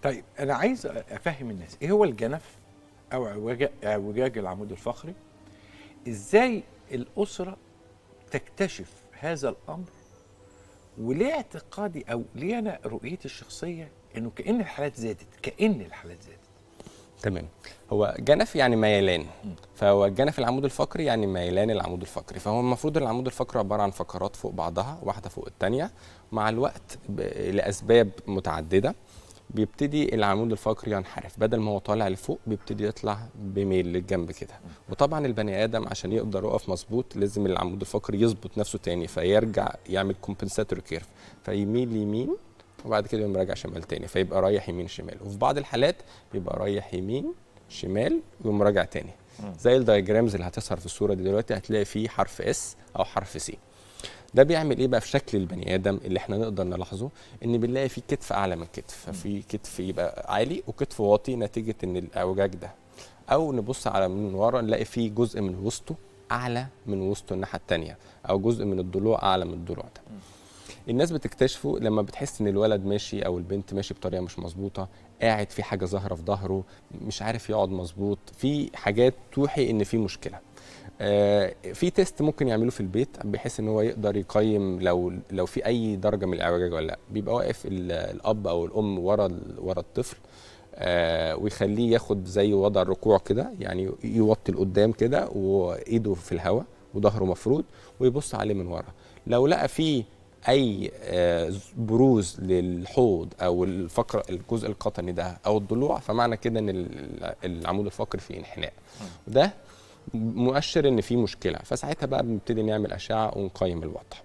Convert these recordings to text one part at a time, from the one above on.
طيب انا عايز افهم الناس ايه هو الجنف او اعوجاج العمود الفقري. ازاي الاسره تكتشف هذا الامر؟ وليه اعتقادي او ليه انا رؤيتي الشخصيه انه كأن الحالات زادت، كأن الحالات زادت. تمام. هو جنف يعني ميلان، مم. فهو الجنف العمود الفقري يعني ميلان العمود الفقري. فهو المفروض العمود الفقري عباره عن فقرات فوق بعضها، واحده فوق الثانيه. مع الوقت لاسباب متعدده بيبتدي العمود الفقري ينحرف، بدل ما هو طالع لفوق بيبتدي يطلع بميل للجنب كده. وطبعا البني ادم عشان يقدر يقف مظبوط لازم العمود الفقري يظبط نفسه تاني، فيرجع يعمل كومبنساتوري كيرف، فيميل يمين وبعد كده يقوم راجع شمال تاني، فيبقى رايح يمين شمال. وفي بعض الحالات بيبقى رايح يمين شمال ويقوم راجع تاني. زي الدايجرامز اللي هتظهر في الصوره دي دلوقتي، هتلاقي فيه حرف اس او حرف سي. ده بيعمل ايه بقى في شكل البني ادم اللي احنا نقدر نلاحظه؟ ان بنلاقي فيه كتف اعلى من كتف، ففي كتف يبقى عالي وكتف واطي نتيجه ان الاعوجاج ده. او نبص على من ورا نلاقي فيه جزء من وسطه اعلى من وسطه الناحيه الثانيه، او جزء من الضلوع اعلى من الضلوع ده. الناس بتكتشفه لما بتحس ان الولد ماشي او البنت ماشي بطريقه مش مظبوطه، قاعد في حاجه ظاهره في ظهره، مش عارف يقعد مظبوط، في حاجات توحي ان في مشكله. في تيست ممكن يعملوه في البيت بحيث ان هو يقدر يقيم لو في اي درجه من الاعوجاج ولا لا. بيبقى واقف الاب او الام ورا الطفل، ويخليه ياخد زي وضع الركوع كده، يعني يوطي لقدام كده وايده في الهواء وظهره مفرود، ويبص عليه من ورا. لو لقى فيه اي بروز للحوض او الفقره الجزء القطني ده او الضلوع، فمعنى كده ان العمود الفقري فيه انحناء، وده مؤشر ان في مشكله. فساعتها بقى بنبتدي نعمل اشعه ونقيم الوضع.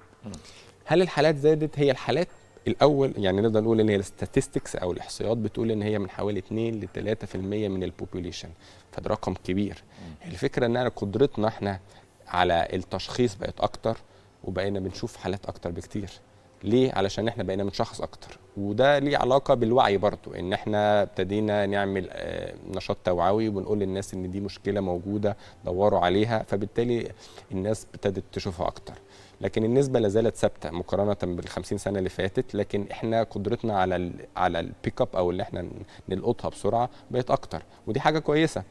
هل الحالات زادت؟ هي الحالات الاول يعني نقدر نقول ان هي الستاتستكس او الاحصائيات بتقول ان هي من حوالي 2 ل 3% من البوبوليشن، فده رقم كبير. الفكره ان قدرتنا احنا على التشخيص بقت اكتر، وبقينا بنشوف حالات اكتر بكتير. ليه؟ علشان احنا بقينا بنشخص اكتر، وده ليه علاقه بالوعي برضو، ان احنا ابتدينا نعمل نشاط توعوي وبنقول للناس ان دي مشكله موجوده دوروا عليها، فبالتالي الناس ابتدت تشوفها اكتر. لكن النسبه لا زالت ثابته مقارنه بال50 سنه اللي فاتت، لكن احنا قدرتنا على البيك اب او اللي احنا نلقطها بسرعه بقت اكتر، ودي حاجه كويسه.